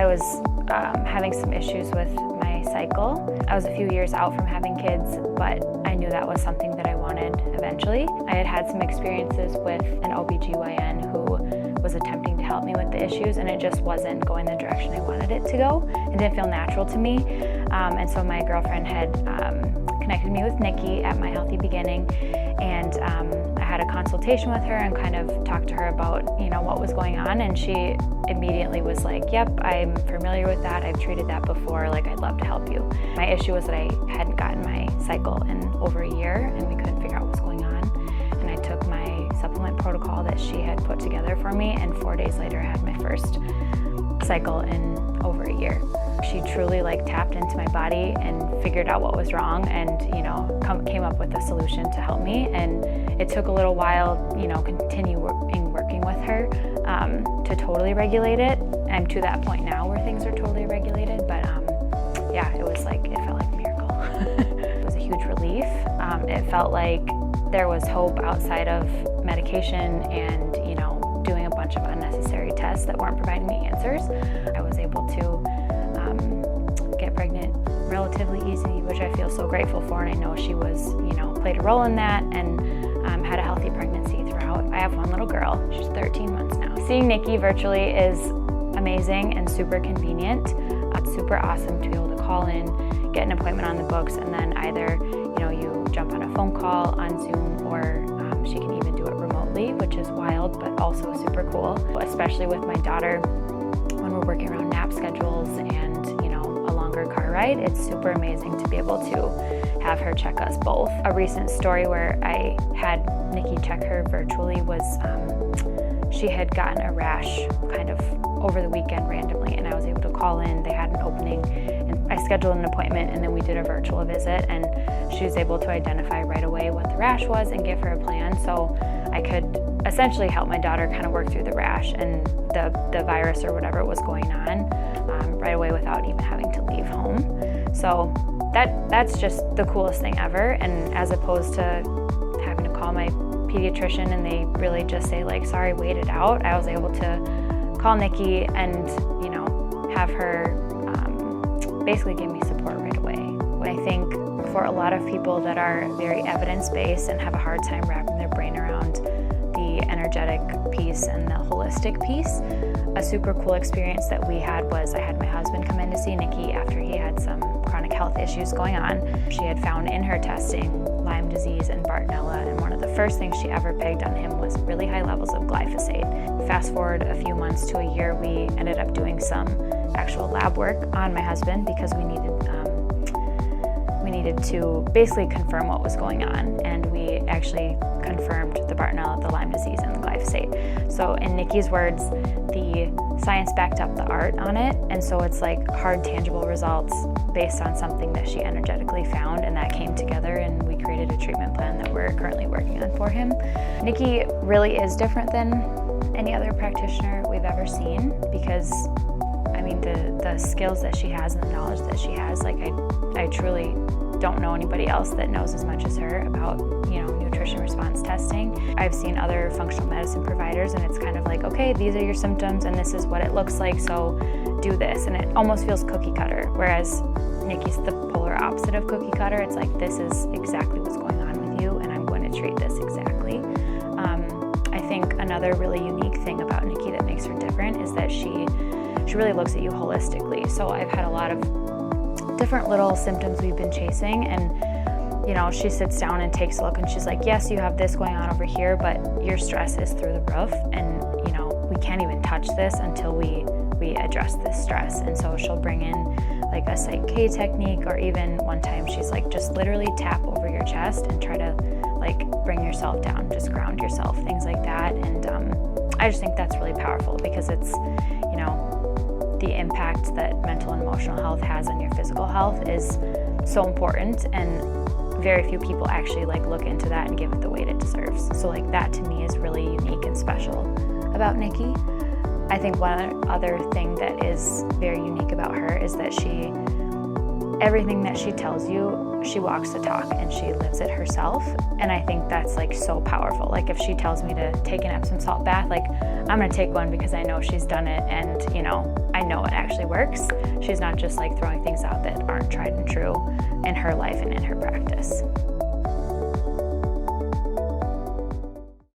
I was having some issues with my cycle. I was a few years out from having kids, but I knew that was something that I wanted eventually. I had had some experiences with an OBGYN who was attempting to help me with the issues, and it just wasn't going the direction I wanted it to go. It didn't feel natural to me. And so my girlfriend had connected me with Nikki at My Healthy Beginning, and I had a consultation with her and kind of talked to her about, what was going on, and she immediately was like, yep, I'm familiar with that. I've treated that before. Like, I'd love to help you. My issue was that I hadn't gotten my cycle in over a year, and we couldn't figure out what was going on. And I took my supplement protocol that she had put together for me, and 4 days later I had my first cycle in over a year. She truly tapped into my body and figured out what was wrong, and came up with a solution to help me. And it took a little while, working with her to totally regulate it. I'm to that point now where things are totally regulated, but it felt like a miracle. It was a huge relief. It felt like there was hope outside of medication and doing a bunch of unnecessary tests that weren't providing me answers. I was able to get pregnant relatively easy, which I feel so grateful for, and I know she was, played a role in that, and had a healthy pregnancy throughout. I have one little girl. She's 13 months now. Seeing Nikki virtually is amazing and super convenient. It's super awesome to be able to call in, get an appointment on the books, and then either, you jump on a phone call on Zoom, or she can even do it remotely, which is wild, but also super cool, especially with my daughter when we're working around nap schedules and, a longer car ride. It's super amazing to be able to have her check us both. A recent story where I had Nikki check her virtually was she had gotten a rash kind of over the weekend randomly, and I was able to call in. They had an opening, and I scheduled an appointment, and then we did a virtual visit, and she was able to identify right away what the rash was and give her a plan, so I could essentially help my daughter kind of work through the rash and the virus or whatever was going on right away without even having to leave home. So that's just the coolest thing ever. And as opposed to having to call my pediatrician and they really just say sorry, wait it out, I was able to call Nikki and have her basically give me support right away. I think for a lot of people that are very evidence-based and have a hard time wrapping their brain around the energetic piece and the holistic piece, a super cool experience that we had was I had my husband come in to see Nikki after he had some chronic health issues going on. She had found in her testing Lyme disease and Bartonella, and one of the first things she ever pegged on him was really high levels of glyphosate. Fast forward a few months to a year, we ended up doing some actual lab work on my husband because we needed to basically confirm what was going on, and we actually confirmed the Bartonella, the Lyme disease, and the glyphosate. So in Nikki's words, the science backed up the art on it, and so it's hard, tangible results based on something that she energetically found, and that came together, and we created a treatment plan that we're currently working on for him. Nikki really is different than any other practitioner we've ever seen because, the skills that she has and the knowledge that she has, I truly don't know anybody else that knows as much as her about, nutrition response testing. I've seen other functional medicine providers, and it's kind of okay, these are your symptoms and this is what it looks like, so do this. And it almost feels cookie cutter, whereas Nikki's the polar opposite of cookie cutter. It's this is exactly what's going on with you, and I'm going to treat this exactly. I think another really unique thing about Nikki that makes her different is that she really looks at you holistically. So I've had a lot of different little symptoms we've been chasing, and she sits down and takes a look, and she's like, yes, you have this going on over here, but your stress is through the roof, and we can't even touch this until we address this stress. And so she'll bring in a Psych K technique, or even one time she's just literally tap over your chest and try to bring yourself down, just ground yourself, things like that. And I just think that's really powerful because it's the impact that mental and emotional health has on your physical health is so important, and very few people actually look into that and give it the weight it deserves. So that to me is really unique and special about Nikki. I think one other thing that is very unique about her is that everything that she tells you, she walks the talk and she lives it herself. And I think that's so powerful. If she tells me to take an Epsom salt bath, I'm gonna take one because I know she's done it, and I know it actually works. She's not just like throwing things out that aren't tried and true in her life and in her practice.